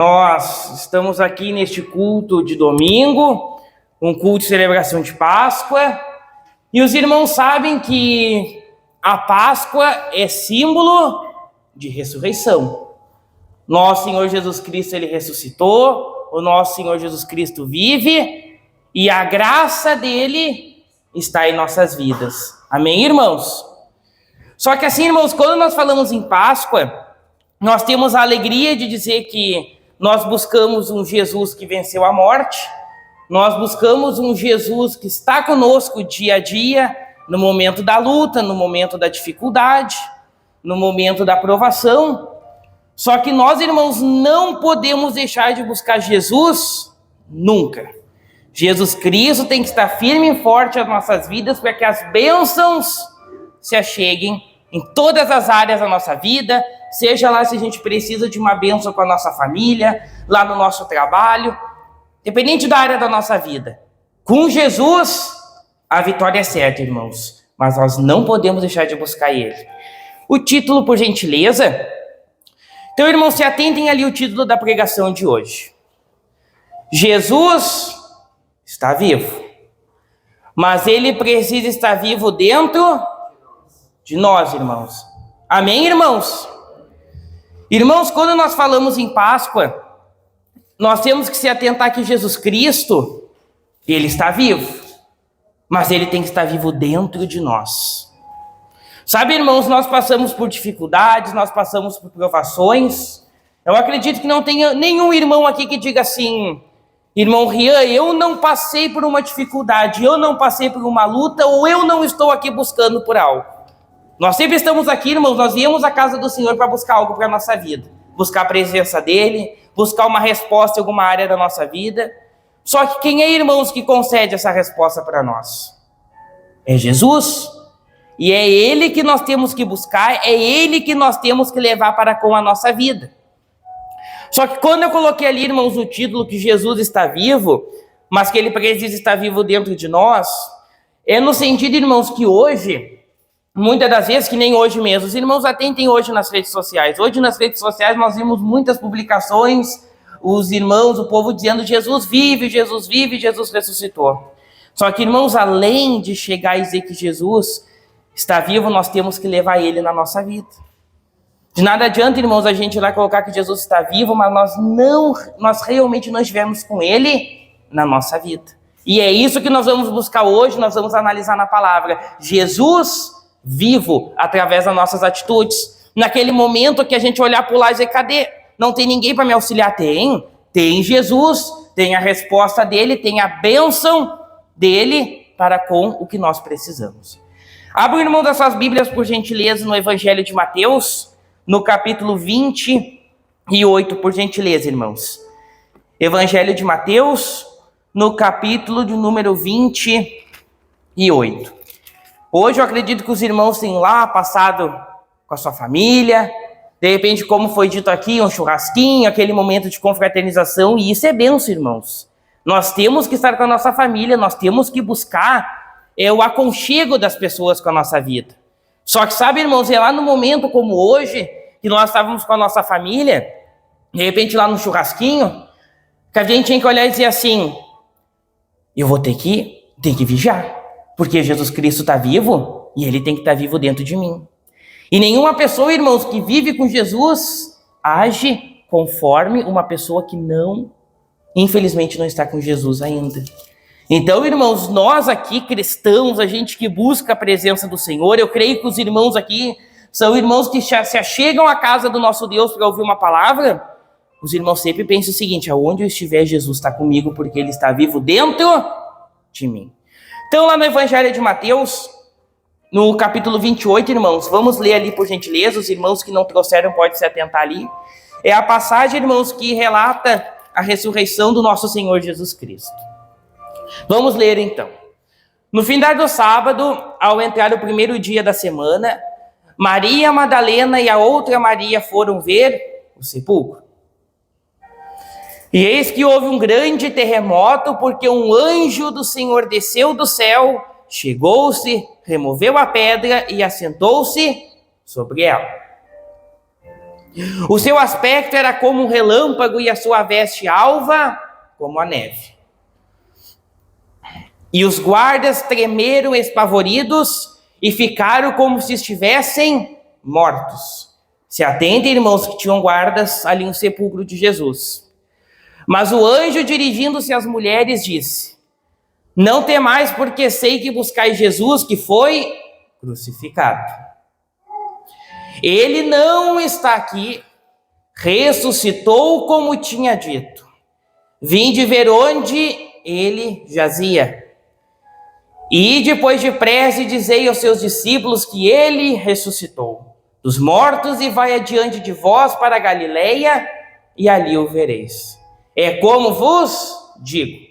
Nós estamos aqui neste culto de domingo, um culto de celebração de Páscoa, e os irmãos sabem que a Páscoa é símbolo de ressurreição. Nosso Senhor Jesus Cristo, Ele ressuscitou, o nosso Senhor Jesus Cristo vive, e a graça dele está em nossas vidas. Amém, irmãos? Só que assim, irmãos, quando nós falamos em Páscoa, nós temos a alegria de dizer que nós buscamos um Jesus que venceu a morte, nós buscamos um Jesus que está conosco dia a dia, no momento da luta, no momento da dificuldade, no momento da provação. Só que nós, irmãos, não podemos deixar de buscar Jesus nunca. Jesus Cristo tem que estar firme e forte nas nossas vidas para que as bênçãos se acheguem em todas as áreas da nossa vida, seja lá se a gente precisa de uma bênção com a nossa família, lá no nosso trabalho, dependente da área da nossa vida. Com Jesus, a vitória é certa, irmãos, mas nós não podemos deixar de buscar Ele. O título, por gentileza. Então, irmãos, se atentem ali o título da pregação de hoje. Jesus está vivo, mas Ele precisa estar vivo dentro de nós, irmãos. Amém, irmãos? Irmãos, quando nós falamos em Páscoa, nós temos que se atentar que Jesus Cristo, Ele está vivo, mas Ele tem que estar vivo dentro de nós. Sabe, irmãos, nós passamos por dificuldades, nós passamos por provações. Eu acredito que não tenha nenhum irmão aqui que diga assim: irmão Rian, eu não passei por uma dificuldade, eu não passei por uma luta, ou eu não estou aqui buscando por algo. Nós sempre estamos aqui, irmãos, nós viemos à casa do Senhor para buscar algo para a nossa vida. Buscar a presença dEle, buscar uma resposta em alguma área da nossa vida. Só que quem é, irmãos, que concede essa resposta para nós? É Jesus. E é Ele que nós temos que buscar, é Ele que nós temos que levar para com a nossa vida. Só que quando eu coloquei ali, irmãos, o título que Jesus está vivo, mas que Ele precisa estar vivo dentro de nós, é no sentido, irmãos, que hoje, muitas das vezes, que nem hoje mesmo, os irmãos atentem hoje nas redes sociais. Hoje nas redes sociais nós vimos muitas publicações, os irmãos, o povo dizendo: Jesus vive, Jesus ressuscitou. Só que, irmãos, além de chegar e dizer que Jesus está vivo, nós temos que levar Ele na nossa vida. De nada adianta, irmãos, a gente ir lá colocar que Jesus está vivo, mas nós realmente não estivermos com Ele na nossa vida. E é isso que nós vamos buscar hoje, nós vamos analisar na palavra. Jesus vivo através das nossas atitudes. Naquele momento que a gente olhar para o lado e dizer: cadê? Não tem ninguém para me auxiliar? Tem Jesus, tem a resposta dele, tem a bênção dele para com o que nós precisamos. Abra, irmão, das suas Bíblias, por gentileza, no Evangelho de Mateus, no capítulo 28, por gentileza, irmãos. Evangelho de Mateus, no capítulo de número 28. Hoje eu acredito que os irmãos têm lá passado com a sua família, de repente, como foi dito aqui, um churrasquinho, aquele momento de confraternização, e isso é bênção, irmãos. Nós temos que estar com a nossa família, nós temos que buscar o aconchego das pessoas com a nossa vida. Só que, sabe, irmãos, é lá no momento como hoje, que nós estávamos com a nossa família, de repente lá no churrasquinho, que a gente tinha que olhar e dizer assim: eu vou ter que vigiar. Porque Jesus Cristo está vivo e Ele tem que estar vivo dentro de mim. E nenhuma pessoa, irmãos, que vive com Jesus age conforme uma pessoa que infelizmente não está com Jesus ainda. Então, irmãos, nós aqui cristãos, a gente que busca a presença do Senhor, eu creio que os irmãos aqui são irmãos que se achegam à casa do nosso Deus para ouvir uma palavra. Os irmãos sempre pensam o seguinte: aonde eu estiver, Jesus está comigo porque Ele está vivo dentro de mim. Então, lá no Evangelho de Mateus, no capítulo 28, irmãos, vamos ler ali, por gentileza. Os irmãos que não trouxeram podem se atentar ali. É a passagem, irmãos, que relata a ressurreição do nosso Senhor Jesus Cristo. Vamos ler, então. No findar do sábado, ao entrar o primeiro dia da semana, Maria Madalena e a outra Maria foram ver o sepulcro. E eis que houve um grande terremoto, porque um anjo do Senhor desceu do céu, chegou-se, removeu a pedra e assentou-se sobre ela. O seu aspecto era como um relâmpago e a sua veste alva como a neve. E os guardas tremeram espavoridos e ficaram como se estivessem mortos. Se atentem, irmãos, que tinham guardas ali no sepulcro de Jesus. Mas o anjo, dirigindo-se às mulheres, disse: não temais, porque sei que buscais Jesus, que foi crucificado. Ele não está aqui, ressuscitou como tinha dito. Vinde ver onde ele jazia. E depois depressa dizei aos seus discípulos que ele ressuscitou dos mortos e vai adiante de vós para a Galileia, e ali o vereis. É como vos digo.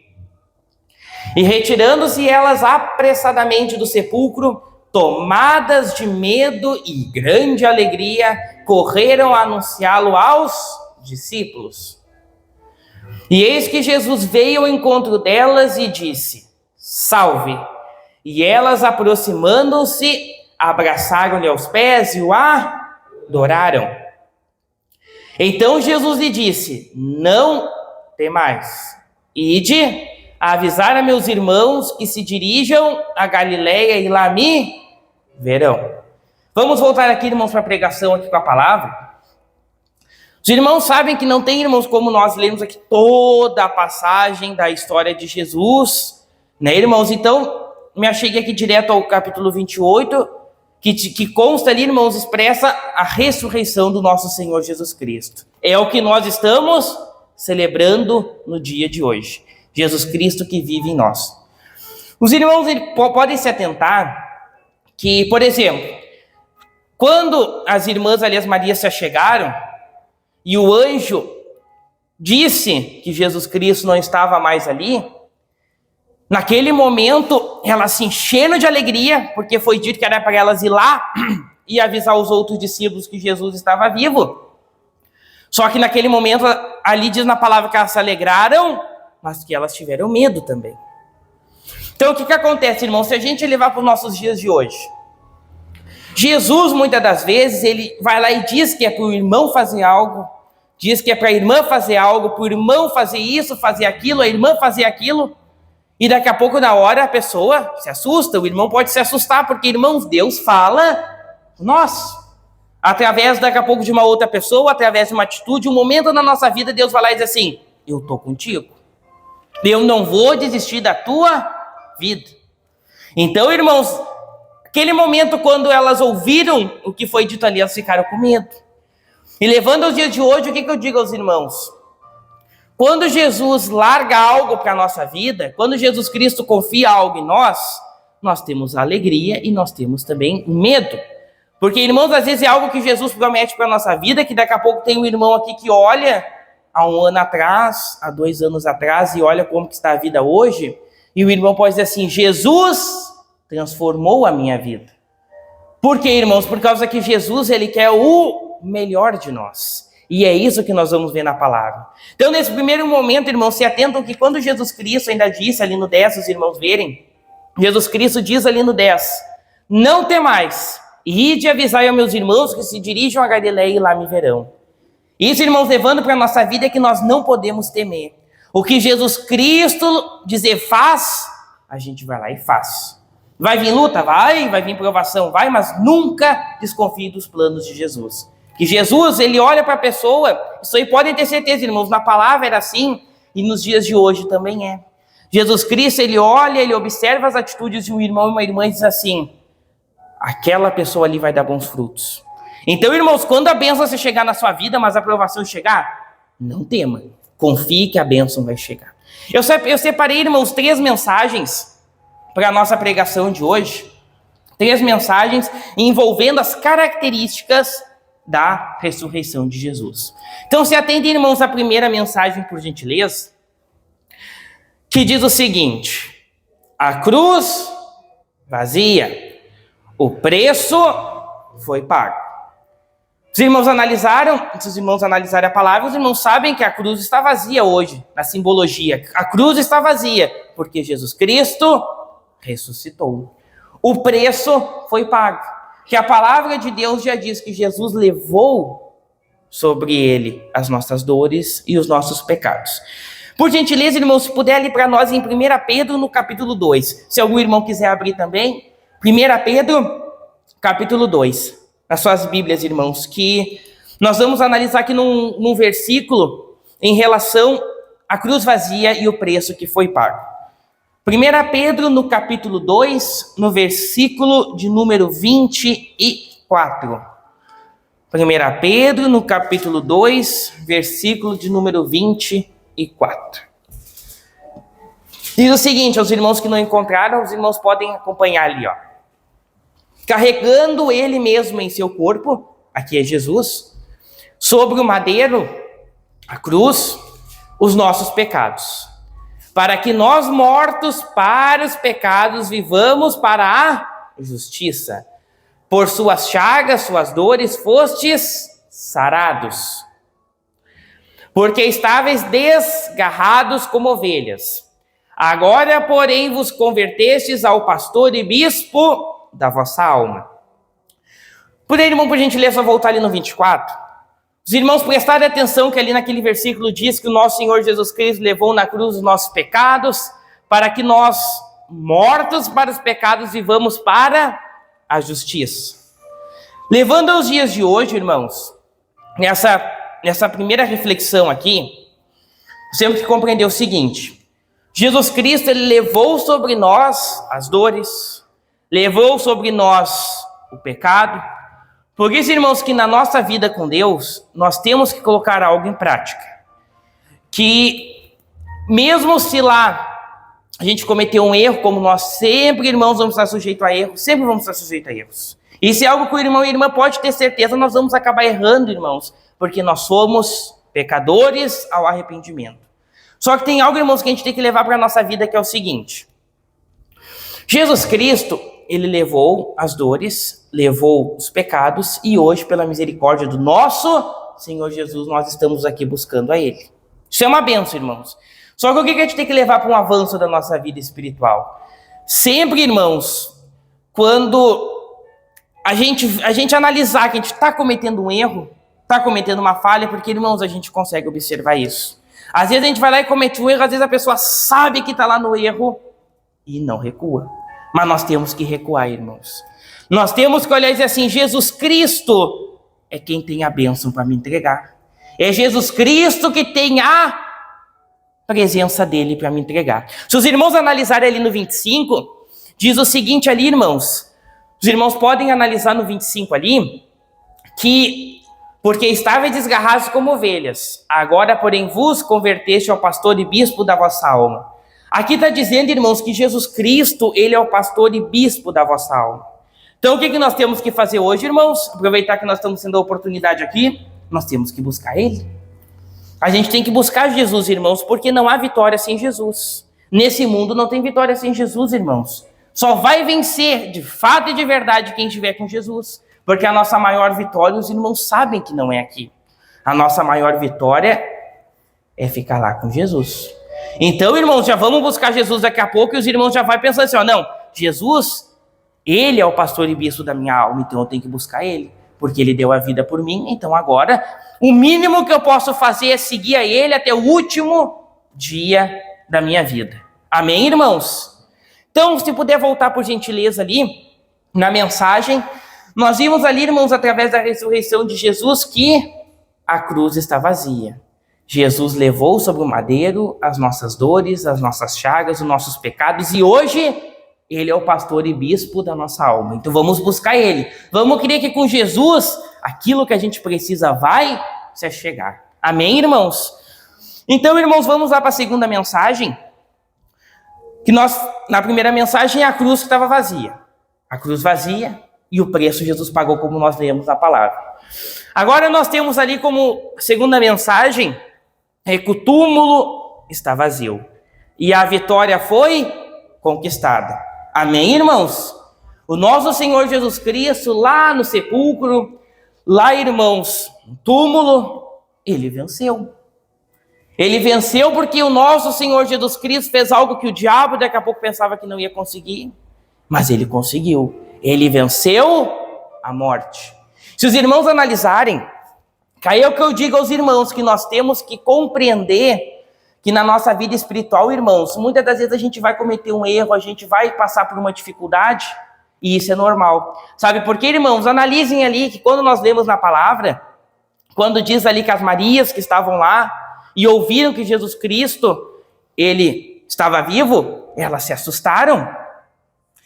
E retirando-se elas apressadamente do sepulcro, tomadas de medo e grande alegria, correram a anunciá-lo aos discípulos. E eis que Jesus veio ao encontro delas e disse: salve! E elas, aproximando-se, abraçaram-lhe aos pés e o adoraram. Então Jesus lhe disse: não temais, ide avisar a meus irmãos que se dirijam a Galileia e lá me verão. Vamos voltar aqui, irmãos, para a pregação aqui com a palavra. Os irmãos sabem que não tem, irmãos, como nós lemos aqui toda a passagem da história de Jesus, né, irmãos? Então, me acheguei aqui direto ao capítulo 28, que consta ali, irmãos, expressa a ressurreição do nosso Senhor Jesus Cristo. É o que nós estamos celebrando no dia de hoje. Jesus Cristo que vive em nós. Os irmãos podem se atentar que, por exemplo, quando as irmãs ali, as Marias, se achegaram e o anjo disse que Jesus Cristo não estava mais ali, naquele momento elas se encheram de alegria, porque foi dito que era para elas ir lá e avisar os outros discípulos que Jesus estava vivo. Só que naquele momento, ali diz na palavra que elas se alegraram, mas que elas tiveram medo também. Então, o que acontece, irmão? Se a gente levar para os nossos dias de hoje, Jesus, muitas das vezes, ele vai lá e diz que é para o irmão fazer algo, diz que é para a irmã fazer algo, para o irmão fazer isso, fazer aquilo, a irmã fazer aquilo, e daqui a pouco, na hora, a pessoa se assusta, o irmão pode se assustar, porque, irmãos, Deus fala nós. Através, daqui a pouco, de uma outra pessoa, através de uma atitude, um momento na nossa vida, Deus vai lá e diz assim: eu estou contigo. Eu não vou desistir da tua vida. Então, irmãos, aquele momento quando elas ouviram o que foi dito ali, elas ficaram com medo. E levando aos dias de hoje, o que eu digo aos irmãos? Quando Jesus larga algo para a nossa vida, quando Jesus Cristo confia algo em nós, nós temos alegria e nós temos também medo. Porque, irmãos, às vezes é algo que Jesus promete para a nossa vida, que daqui a pouco tem um irmão aqui que olha há 1 ano atrás, há 2 anos atrás, e olha como que está a vida hoje, e o irmão pode dizer assim: Jesus transformou a minha vida. Por quê, irmãos? Por causa que Jesus, ele quer o melhor de nós. E é isso que nós vamos ver na palavra. Então, nesse primeiro momento, irmãos, se atentam que quando Jesus Cristo ainda disse ali no 10, os irmãos verem, Jesus Cristo diz ali no 10, não temais, ide avisar aos meus irmãos que se dirijam a Galileia e lá me verão. Isso, irmãos, levando para a nossa vida é que nós não podemos temer. O que Jesus Cristo dizer faz, a gente vai lá e faz. Vai vir luta? Vai vir provação? Vai, mas nunca desconfie dos planos de Jesus. Que Jesus, ele olha para a pessoa, isso aí podem ter certeza, irmãos, na palavra era assim, e nos dias de hoje também é. Jesus Cristo, ele olha, ele observa as atitudes de um irmão e uma irmã e diz assim: aquela pessoa ali vai dar bons frutos. Então, irmãos, quando a bênção se chegar na sua vida, mas a aprovação chegar, não tema, confie que a bênção vai chegar. Eu separei, irmãos, 3 mensagens para a nossa pregação de hoje, 3 mensagens envolvendo as características da ressurreição de Jesus. Então, se atentem, irmãos, à primeira mensagem, por gentileza, que diz o seguinte: a cruz vazia, o preço foi pago. Se os irmãos analisarem a palavra, os irmãos sabem que a cruz está vazia hoje, na simbologia. A cruz está vazia, porque Jesus Cristo ressuscitou. O preço foi pago. Que a palavra de Deus já diz que Jesus levou sobre ele as nossas dores e os nossos pecados. Por gentileza, irmãos, se puder ali para nós em 1 Pedro, no capítulo 2. Se algum irmão quiser abrir também, 1 Pedro, capítulo 2. Nas suas Bíblias, irmãos, que nós vamos analisar aqui num versículo em relação à cruz vazia e o preço que foi pago. 1 Pedro, no capítulo 2, no versículo de número 24. 1 Pedro, no capítulo 2, versículo de número 24. Diz o seguinte, aos irmãos que não encontraram, os irmãos podem acompanhar ali, ó. Carregando ele mesmo em seu corpo, aqui é Jesus, sobre o madeiro, a cruz, os nossos pecados, para que nós mortos para os pecados vivamos para a justiça. Por suas chagas, suas dores, fostes sarados. Porque estáveis desgarrados como ovelhas. Agora, porém, vos convertestes ao pastor e bispo da vossa alma. Por aí, irmão, por gentileza, voltar ali no 24. Os irmãos prestarem atenção que ali naquele versículo diz que o nosso Senhor Jesus Cristo levou na cruz os nossos pecados, para que nós, mortos para os pecados, vivamos para a justiça. Levando aos dias de hoje, irmãos, nessa primeira reflexão aqui, temos que compreender o seguinte: Jesus Cristo, ele levou sobre nós as dores, levou sobre nós o pecado. Por isso, irmãos, que na nossa vida com Deus, nós temos que colocar algo em prática. Que mesmo se lá a gente cometeu um erro, como nós sempre, irmãos, vamos estar sujeitos a erros, sempre vamos estar sujeitos a erros. Isso é algo que o irmão e a irmã pode ter certeza, nós vamos acabar errando, irmãos, porque nós somos pecadores ao arrependimento. Só que tem algo, irmãos, que a gente tem que levar para a nossa vida, que é o seguinte: Jesus Cristo, ele levou as dores, levou os pecados, e hoje, pela misericórdia do nosso Senhor Jesus, nós estamos aqui buscando a Ele. Isso é uma bênção, irmãos. Só que o que a gente tem que levar para um avanço da nossa vida espiritual? Sempre, irmãos, quando a gente analisar que a gente está cometendo um erro, está cometendo uma falha, porque, irmãos, a gente consegue observar isso. Às vezes a gente vai lá e comete um erro, às vezes a pessoa sabe que está lá no erro e não recua. Mas nós temos que recuar, irmãos. Nós temos que olhar e dizer assim: Jesus Cristo é quem tem a bênção para me entregar. É Jesus Cristo que tem a presença dele para me entregar. Se os irmãos analisarem ali no 25, diz o seguinte ali, irmãos. Os irmãos podem analisar no 25 ali, que porque estáveis desgarrados como ovelhas, agora, porém, vos converteste ao pastor e bispo da vossa alma. Aqui está dizendo, irmãos, que Jesus Cristo, ele é o pastor e bispo da vossa alma. Então, o que nós temos que fazer hoje, irmãos? Aproveitar que nós estamos tendo a oportunidade aqui, nós temos que buscar ele. A gente tem que buscar Jesus, irmãos, porque não há vitória sem Jesus. Nesse mundo não tem vitória sem Jesus, irmãos. Só vai vencer, de fato e de verdade, quem estiver com Jesus. Porque a nossa maior vitória, os irmãos sabem que não é aqui. A nossa maior vitória é ficar lá com Jesus. Então, irmãos, já vamos buscar Jesus daqui a pouco, e os irmãos já vão pensando assim, ó, não, Jesus, ele é o pastor e bispo da minha alma, então eu tenho que buscar ele, porque ele deu a vida por mim. Então agora, o mínimo que eu posso fazer é seguir a ele até o último dia da minha vida. Amém, irmãos? Então, se puder voltar por gentileza ali, na mensagem, nós vimos ali, irmãos, através da ressurreição de Jesus, que a cruz está vazia. Jesus levou sobre o madeiro as nossas dores, as nossas chagas, os nossos pecados, e hoje ele é o pastor e bispo da nossa alma. Então vamos buscar ele. Vamos crer que com Jesus, aquilo que a gente precisa vai se achegar. Amém, irmãos? Então, irmãos, vamos lá para a segunda mensagem. Que na primeira mensagem, é a cruz que estava vazia. A cruz vazia e o preço Jesus pagou, como nós lemos na palavra. Agora nós temos ali como segunda mensagem, que o túmulo está vazio. E a vitória foi conquistada. Amém, irmãos? O nosso Senhor Jesus Cristo, lá no sepulcro, lá, irmãos, no túmulo, ele venceu. Ele venceu porque o nosso Senhor Jesus Cristo fez algo que o diabo daqui a pouco pensava que não ia conseguir, mas ele conseguiu. Ele venceu a morte. Se os irmãos analisarem Aí é o que eu digo aos irmãos, que nós temos que compreender que na nossa vida espiritual, irmãos, muitas das vezes a gente vai cometer um erro, a gente vai passar por uma dificuldade, e isso é normal. Sabe por quê, irmãos? Analisem ali que quando nós lemos na palavra, quando diz ali que as Marias que estavam lá e ouviram que Jesus Cristo, ele estava vivo, elas se assustaram.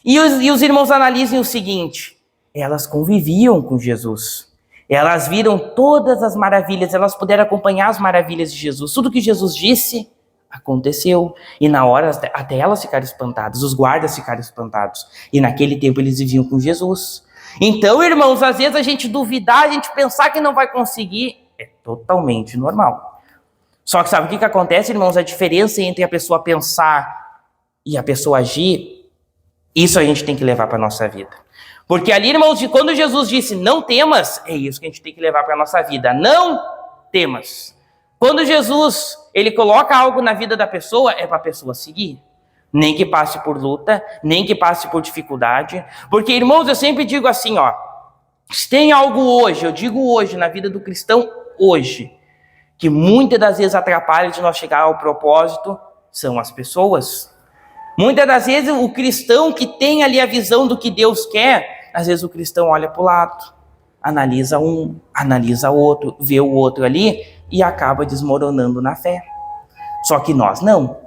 E os irmãos analisem o seguinte, elas conviviam com Jesus. Elas viram todas as maravilhas, elas puderam acompanhar as maravilhas de Jesus. Tudo que Jesus disse, aconteceu. E na hora, até elas ficaram espantadas, os guardas ficaram espantados. E naquele tempo eles viviam com Jesus. Então, irmãos, às vezes a gente duvidar, a gente pensar que não vai conseguir, é totalmente normal. Só que sabe o que acontece, irmãos? A diferença entre a pessoa pensar e a pessoa agir, isso a gente tem que levar para a nossa vida. Porque ali, irmãos, quando Jesus disse não temas, é isso que a gente tem que levar para a nossa vida. Não temas. Quando Jesus, ele coloca algo na vida da pessoa, é para a pessoa seguir. Nem que passe por luta, nem que passe por dificuldade. Porque, irmãos, eu sempre digo assim, ó. Se tem algo hoje, eu digo hoje, na vida do cristão, hoje, que muitas das vezes atrapalha de nós chegar ao propósito, são as pessoas. Muitas das vezes o cristão que tem ali a visão do que Deus quer, às vezes o cristão olha para o lado, analisa um, analisa outro, vê o outro ali e acaba desmoronando na fé. Só que nós não.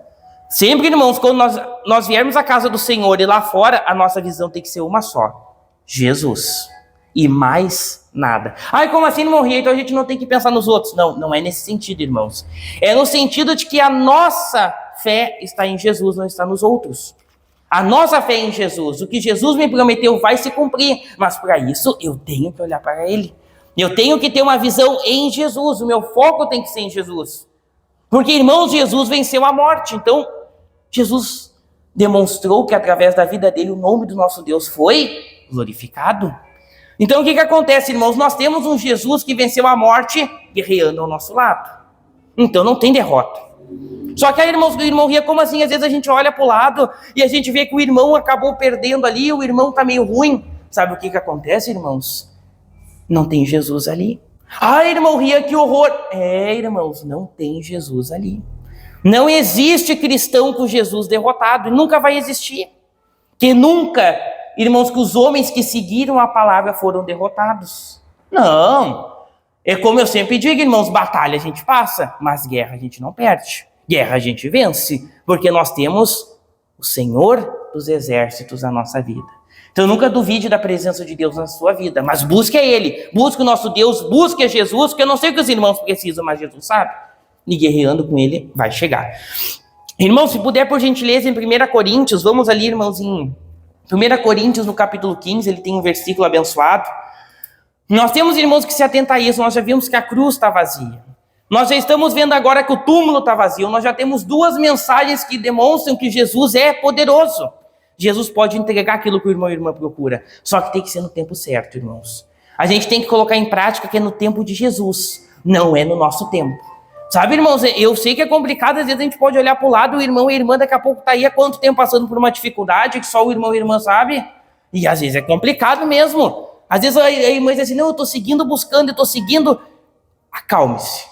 Sempre, irmãos, quando nós viermos à casa do Senhor e lá fora, a nossa visão tem que ser uma só. Jesus. E mais nada. Ai, como assim não morria? Então a gente não tem que pensar nos outros. Não, não é nesse sentido, irmãos. É no sentido de que a nossa fé está em Jesus, não está nos outros. A nossa fé é em Jesus. O que Jesus me prometeu vai se cumprir. Mas para isso, eu tenho que olhar para Ele. Eu tenho que ter uma visão em Jesus. O meu foco tem que ser em Jesus. Porque, irmãos, Jesus venceu a morte. Então, Jesus demonstrou que através da vida dele, o nome do nosso Deus foi glorificado. Então, o que acontece, irmãos? Nós temos um Jesus que venceu a morte guerreando ao nosso lado. Então, não tem derrota. Só que aí, irmãos, o irmão ria, como assim? Às vezes a gente olha para o lado e a gente vê que o irmão acabou perdendo ali, o irmão está meio ruim. Sabe o que acontece, irmãos? Não tem Jesus ali. Ah, irmão ria, que horror. É, irmãos, não tem Jesus ali. Não existe cristão com Jesus derrotado, e nunca vai existir. Que nunca, irmãos, que os homens que seguiram a palavra foram derrotados. Não. É como eu sempre digo, irmãos, batalha a gente passa, mas guerra a gente não perde. Guerra a gente vence, porque nós temos o Senhor dos exércitos na nossa vida. Então nunca duvide da presença de Deus na sua vida, mas busque a Ele, busque o nosso Deus, busque a Jesus, porque eu não sei o que os irmãos precisam, mas Jesus sabe. E guerreando com Ele vai chegar. Irmãos, se puder, por gentileza, em 1 Coríntios, vamos ali, irmãos, em 1 Coríntios, no capítulo 15, ele tem um versículo abençoado. Nós temos, irmãos, que se atentar a isso. Nós já vimos que a cruz está vazia. Nós já estamos vendo agora que o túmulo está vazio. Nós já temos duas mensagens que demonstram que Jesus é poderoso. Jesus pode entregar aquilo que o irmão e a irmã procura. Só que tem que ser no tempo certo, irmãos. A gente tem que colocar em prática que é no tempo de Jesus. Não é no nosso tempo. Sabe, irmãos, eu sei que é complicado. Às vezes a gente pode olhar para o lado, o irmão e a irmã daqui a pouco está aí há quanto tempo passando por uma dificuldade que só o irmão e a irmã sabe. E às vezes é complicado mesmo. Às vezes a irmã diz assim, não, eu estou seguindo, buscando, eu estou seguindo. Acalme-se.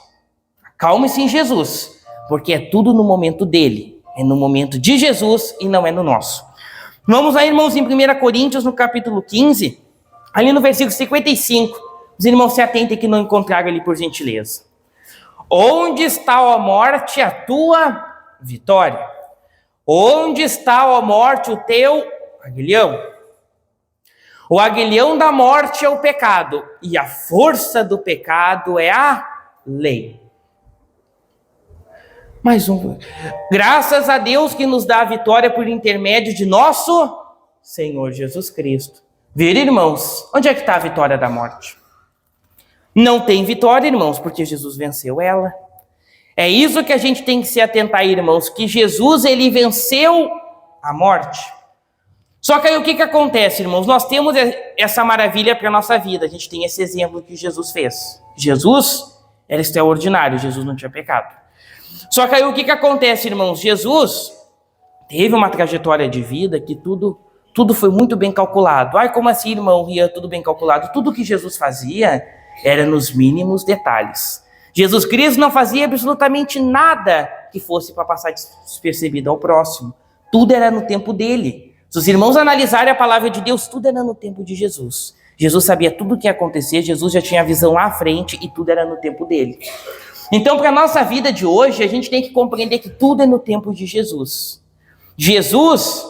Acalme-se em Jesus, porque é tudo no momento dele. É no momento de Jesus e não é no nosso. Vamos lá, irmãos, em 1 Coríntios, no capítulo 15, ali no versículo 55. Os irmãos se atentem que não encontraram ali, por gentileza. Onde está, ó morte, a tua vitória? Onde está, ó morte, o teu aguilhão? O aguilhão da morte é o pecado, e a força do pecado é a lei. Mais um. Graças a Deus que nos dá a vitória por intermédio de nosso Senhor Jesus Cristo. Ver, irmãos, onde é que está a vitória da morte? Não tem vitória, irmãos, porque Jesus venceu ela. É isso que a gente tem que se atentar, irmãos, que Jesus, ele venceu a morte. Só que aí o que acontece, irmãos? Nós temos essa maravilha para a nossa vida. A gente tem esse exemplo que Jesus fez. Jesus era extraordinário, Jesus não tinha pecado. Só que aí o que acontece, irmãos? Jesus teve uma trajetória de vida que tudo foi muito bem calculado. Ai, como assim, irmão? Ia tudo bem calculado. Tudo que Jesus fazia Era nos mínimos detalhes. Jesus Cristo não fazia absolutamente nada que fosse para passar despercebido ao próximo. Tudo era no tempo dele. Se os irmãos analisarem a palavra de Deus, tudo era no tempo de Jesus. Jesus sabia tudo o que ia acontecer, Jesus já tinha a visão lá à frente e tudo era no tempo dele. Então, para a nossa vida de hoje, a gente tem que compreender que tudo é no tempo de Jesus. Jesus,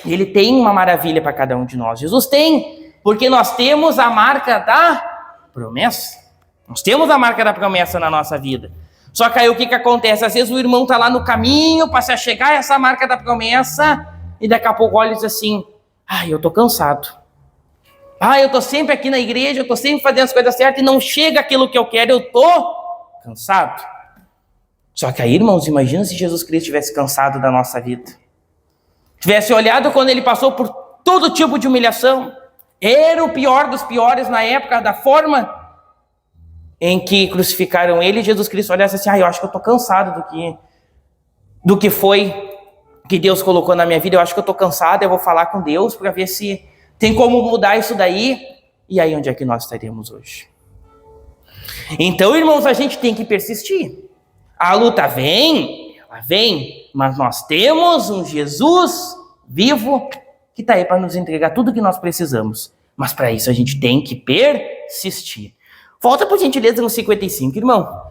ele tem uma maravilha para cada um de nós. Jesus tem, porque nós temos a marca da promessa. Nós temos a marca da promessa na nossa vida. Só que aí o que acontece? Às vezes o irmão está lá no caminho para se chegar a essa marca da promessa e daqui a pouco olha e diz assim, eu estou cansado. Eu estou sempre aqui na igreja, eu estou sempre fazendo as coisas certas e não chega aquilo que eu quero, eu estou cansado. Só que aí, irmãos, imagina se Jesus Cristo tivesse cansado da nossa vida. Tivesse olhado quando ele passou por todo tipo de humilhação. Era o pior dos piores na época, da forma em que crucificaram ele. Jesus Cristo olhasse assim, eu acho que eu estou cansado do que foi que Deus colocou na minha vida. Eu acho que eu estou cansado, eu vou falar com Deus para ver se tem como mudar isso daí. E aí, onde é que nós estaremos hoje? Então, irmãos, a gente tem que persistir. A luta vem, ela vem, mas nós temos um Jesus vivo que está aí para nos entregar tudo que nós precisamos. Mas para isso a gente tem que persistir. Volta, por gentileza, no 55, irmão.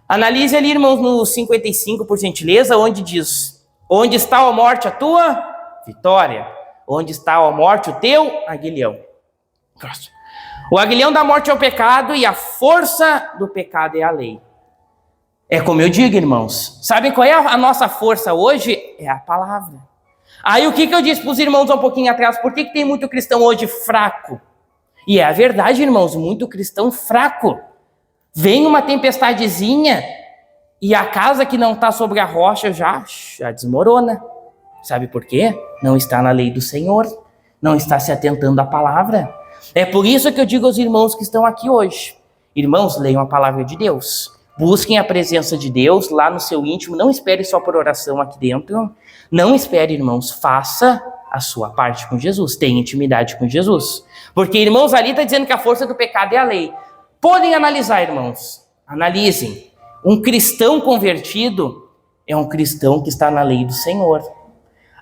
Analise ali, irmãos, no 55, por gentileza, onde diz, onde está a morte a tua vitória? Onde está a morte o teu aguilhão? Próximo. O aguilhão da morte é o pecado e a força do pecado é a lei. É como eu digo, irmãos. Sabem qual é a nossa força hoje? É a palavra. Aí o que eu disse para os irmãos um pouquinho atrás? Por que tem muito cristão hoje fraco? E é a verdade, irmãos, muito cristão fraco. Vem uma tempestadezinha e a casa que não está sobre a rocha já desmorona. Sabe por quê? Não está na lei do Senhor. Não está se atentando à palavra. É por isso que eu digo aos irmãos que estão aqui hoje. Irmãos, leiam a palavra de Deus. Busquem a presença de Deus lá no seu íntimo. Não espere só por oração aqui dentro. Não espere, irmãos. Faça a sua parte com Jesus. Tenha intimidade com Jesus. Porque, irmãos, ali está dizendo que a força do pecado é a lei. Podem analisar, irmãos. Analisem. Um cristão convertido é um cristão que está na lei do Senhor.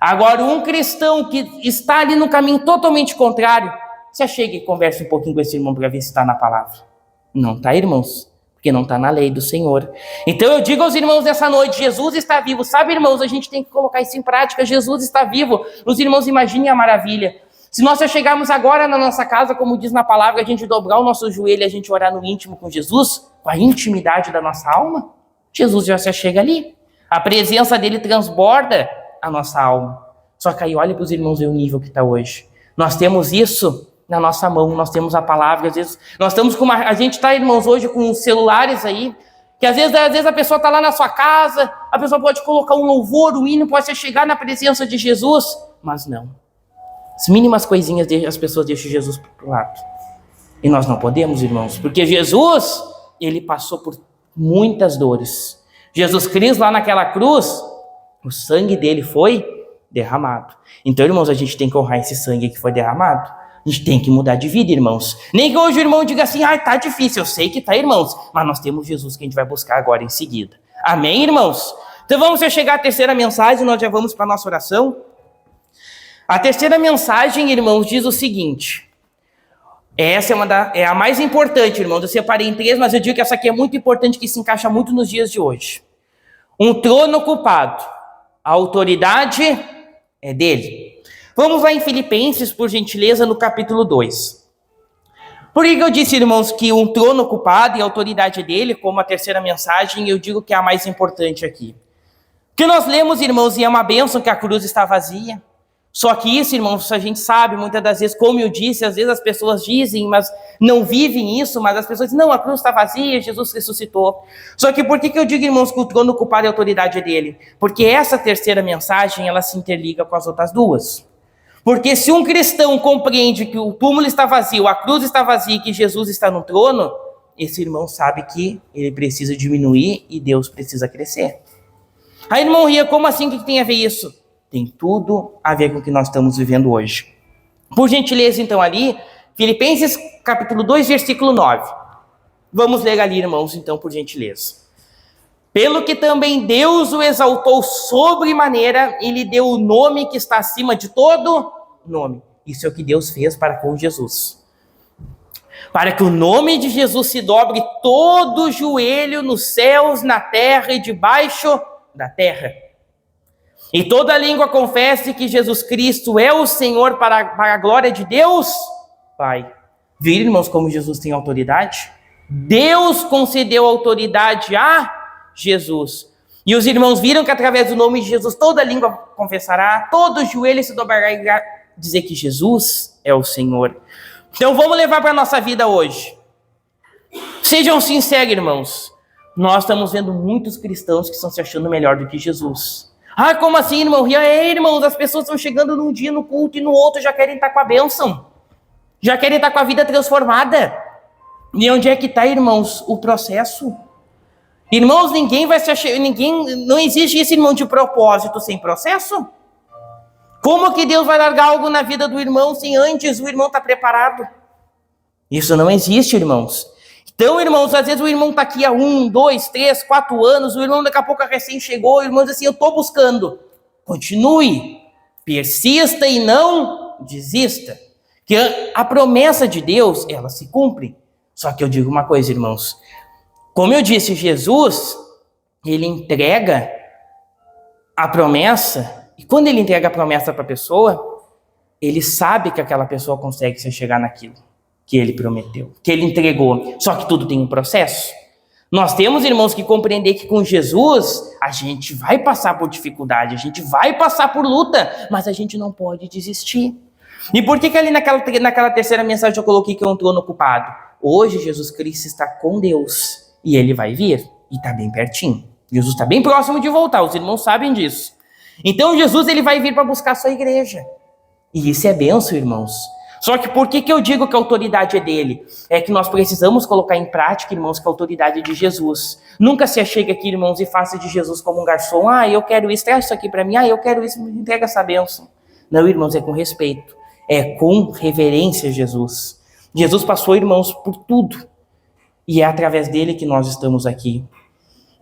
Agora, um cristão que está ali no caminho totalmente contrário, você chega e conversa um pouquinho com esse irmão para ver se está na palavra. Não está, irmãos, porque não está na lei do Senhor. Então eu digo aos irmãos nessa noite, Jesus está vivo. Sabe, irmãos, a gente tem que colocar isso em prática. Jesus está vivo. Os irmãos, imaginem a maravilha. Se nós chegarmos agora na nossa casa, como diz na palavra, a gente dobrar o nosso joelho e a gente orar no íntimo com Jesus, com a intimidade da nossa alma, Jesus já se chega ali. A presença dele transborda a nossa alma. Só que aí olha para os irmãos ver o nível que está hoje. Nós temos isso na nossa mão, nós temos a palavra, às vezes nós estamos com a gente está, irmãos, hoje com celulares aí, que às vezes a pessoa está lá na sua casa, a pessoa pode colocar um louvor, um hino, pode chegar na presença de Jesus, mas não. As mínimas coisinhas as pessoas deixam Jesus para o lado. E nós não podemos, irmãos, porque Jesus, ele passou por muitas dores. Jesus Cristo lá naquela cruz, o sangue dele foi derramado. Então, irmãos, a gente tem que honrar esse sangue que foi derramado. A gente tem que mudar de vida, irmãos. Nem que hoje o irmão diga assim, tá difícil, eu sei que tá, irmãos, mas nós temos Jesus que a gente vai buscar agora em seguida. Amém, irmãos? Então vamos chegar à terceira mensagem, nós já vamos para a nossa oração. A terceira mensagem, irmãos, diz o seguinte. Essa é a mais importante, irmãos. Eu separei em 3, mas eu digo que essa aqui é muito importante, que se encaixa muito nos dias de hoje. Um trono ocupado. A autoridade é dele. Vamos lá em Filipenses, por gentileza, no capítulo 2. Por que eu disse, irmãos, que um trono ocupado e a autoridade dele, como a terceira mensagem, eu digo que é a mais importante aqui? Porque nós lemos, irmãos, e é uma bênção que a cruz está vazia. Só que isso, irmãos, a gente sabe, muitas das vezes, como eu disse, às vezes as pessoas dizem, mas não vivem isso, mas as pessoas dizem, não, a cruz está vazia, Jesus ressuscitou. Só que por que eu digo, irmãos, que o trono ocupado é a autoridade dele? Porque essa terceira mensagem, ela se interliga com as outras duas. Porque se um cristão compreende que o túmulo está vazio, a cruz está vazia e que Jesus está no trono, esse irmão sabe que ele precisa diminuir e Deus precisa crescer. Aí, irmão Ria, como assim? O que tem a ver isso? Tem tudo a ver com o que nós estamos vivendo hoje. Por gentileza, então, ali, Filipenses capítulo 2, versículo 9. Vamos ler ali, irmãos, então, por gentileza. Pelo que também Deus o exaltou sobremaneira e lhe deu o nome que está acima de todo nome. Isso é o que Deus fez para com Jesus. Para que o nome de Jesus se dobre todo o joelho nos céus, na terra e debaixo da terra. E toda língua confesse que Jesus Cristo é o Senhor para a glória de Deus, Pai. Viram, irmãos, como Jesus tem autoridade? Deus concedeu autoridade a Jesus. E os irmãos viram que através do nome de Jesus toda língua confessará, todo joelho se dobrará e irá dizer que Jesus é o Senhor. Então vamos levar para a nossa vida hoje. Sejam sinceros, irmãos. Nós estamos vendo muitos cristãos que estão se achando melhor do que Jesus. Ah, como assim, irmão? Irmãos, as pessoas estão chegando num dia no culto e no outro já querem estar com a bênção. Já querem estar com a vida transformada. E onde é que está, irmãos, o processo? Irmãos, ninguém vai se achar, não existe esse, irmão, de propósito sem processo. Como que Deus vai largar algo na vida do irmão sem antes o irmão estar preparado? Isso não existe, irmãos. Então, irmãos, às vezes o irmão está aqui há 1, 2, 3, 4 anos, o irmão daqui a pouco recém chegou, o irmão diz assim, eu estou buscando. Continue, persista e não desista. Que a promessa de Deus, ela se cumpre. Só que eu digo uma coisa, irmãos. Como eu disse, Jesus, ele entrega a promessa, e quando ele entrega a promessa para a pessoa, ele sabe que aquela pessoa consegue se chegar naquilo que ele prometeu, que ele entregou. Só que tudo tem um processo. Nós temos, irmãos, que compreender que com Jesus, a gente vai passar por dificuldade, a gente vai passar por luta, mas a gente não pode desistir. E por que ali naquela terceira mensagem eu coloquei que é um trono ocupado? Hoje Jesus Cristo está com Deus. E ele vai vir, e está bem pertinho. Jesus está bem próximo de voltar, os irmãos sabem disso. Então Jesus ele vai vir para buscar a sua igreja. E isso é bênção, irmãos. Só que por que eu digo que a autoridade é dele? É que nós precisamos colocar em prática, irmãos, que a autoridade é de Jesus. Nunca se achegue aqui, irmãos, e faça de Jesus como um garçom. Ah, eu quero isso, traz isso aqui para mim. Ah, eu quero isso, me entrega essa bênção. Não, irmãos, é com respeito. É com reverência a Jesus. Jesus passou, irmãos, por tudo. E é através dele que nós estamos aqui.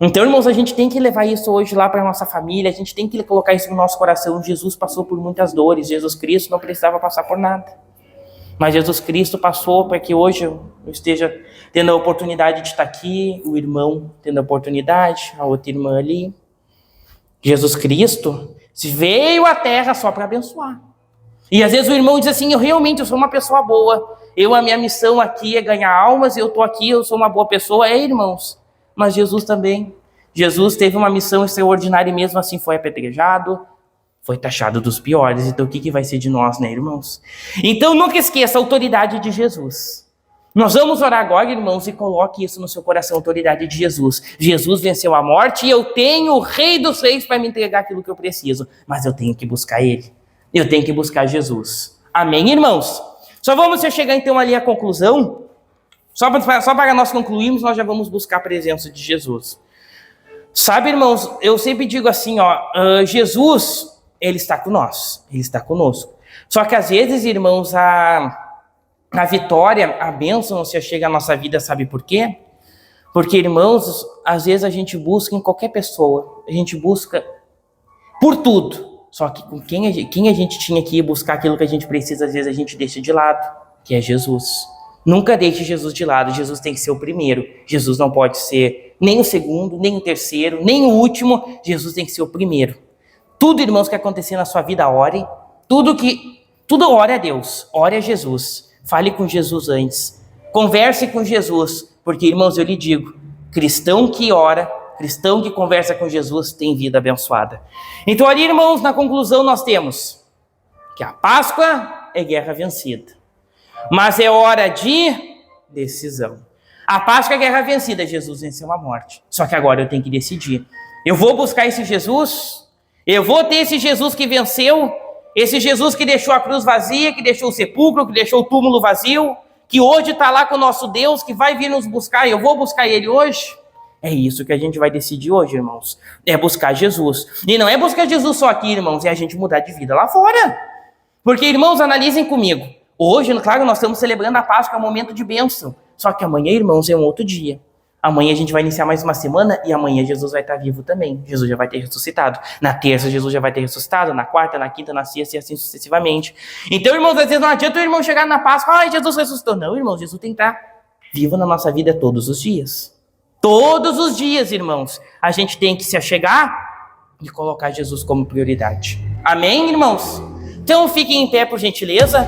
Então, irmãos, a gente tem que levar isso hoje lá para a nossa família, a gente tem que colocar isso no nosso coração. Jesus passou por muitas dores, Jesus Cristo não precisava passar por nada. Mas Jesus Cristo passou para que hoje eu esteja tendo a oportunidade de estar aqui, o irmão tendo a oportunidade, a outra irmã ali. Jesus Cristo veio à terra só para abençoar. E às vezes o irmão diz assim, eu sou uma pessoa boa. A minha missão aqui é ganhar almas, eu estou aqui, eu sou uma boa pessoa. Irmãos, mas Jesus também. Jesus teve uma missão extraordinária e mesmo assim foi apedrejado, foi taxado dos piores. Então o que vai ser de nós, né, irmãos? Então nunca esqueça a autoridade de Jesus. Nós vamos orar agora, irmãos, e coloque isso no seu coração, a autoridade de Jesus. Jesus venceu a morte e eu tenho o Rei dos Reis para me entregar aquilo que eu preciso. Mas eu tenho que buscar Ele. Eu tenho que buscar Jesus. Amém, irmãos? Só vamos chegar então ali à conclusão. Só para nós concluirmos, nós já vamos buscar a presença de Jesus. Sabe, irmãos, eu sempre digo assim, Jesus, ele está com nós, ele está conosco. Só que às vezes, irmãos, a vitória, a bênção não se chega à nossa vida, sabe por quê? Porque, irmãos, às vezes a gente busca em qualquer pessoa, a gente busca por tudo. Só que com quem a gente tinha que ir buscar aquilo que a gente precisa, às vezes a gente deixa de lado, que é Jesus. Nunca deixe Jesus de lado, Jesus tem que ser o primeiro. Jesus não pode ser nem o segundo, nem o terceiro, nem o último, Jesus tem que ser o primeiro. Tudo, irmãos, que acontecer na sua vida, ore. Tudo ore a Deus, ore a Jesus. Fale com Jesus antes. Converse com Jesus, porque, irmãos, eu lhe digo, cristão que ora, cristão que conversa com Jesus tem vida abençoada. Então ali, irmãos, na conclusão nós temos que a Páscoa é guerra vencida. Mas é hora de decisão. A Páscoa é guerra vencida, Jesus venceu a morte. Só que agora eu tenho que decidir. Eu vou buscar esse Jesus? Eu vou ter esse Jesus que venceu? Esse Jesus que deixou a cruz vazia, que deixou o sepulcro, que deixou o túmulo vazio, que hoje está lá com o nosso Deus, que vai vir nos buscar, eu vou buscar Ele hoje? É isso que a gente vai decidir hoje, irmãos. É buscar Jesus. E não é buscar Jesus só aqui, irmãos, é a gente mudar de vida lá fora. Porque, irmãos, analisem comigo. Hoje, claro, nós estamos celebrando a Páscoa, é um momento de bênção. Só que amanhã, irmãos, é um outro dia. Amanhã a gente vai iniciar mais uma semana e amanhã Jesus vai estar vivo também. Jesus já vai ter ressuscitado. Na terça, Jesus já vai ter ressuscitado. Na quarta, na quinta, na sexta e assim sucessivamente. Então, irmãos, às vezes não adianta o irmão chegar na Páscoa, ai, Jesus ressuscitou. Não, irmão, Jesus tem que estar vivo na nossa vida todos os dias. Todos os dias, irmãos, a gente tem que se achegar e colocar Jesus como prioridade. Amém, irmãos? Então, fiquem em pé, por gentileza.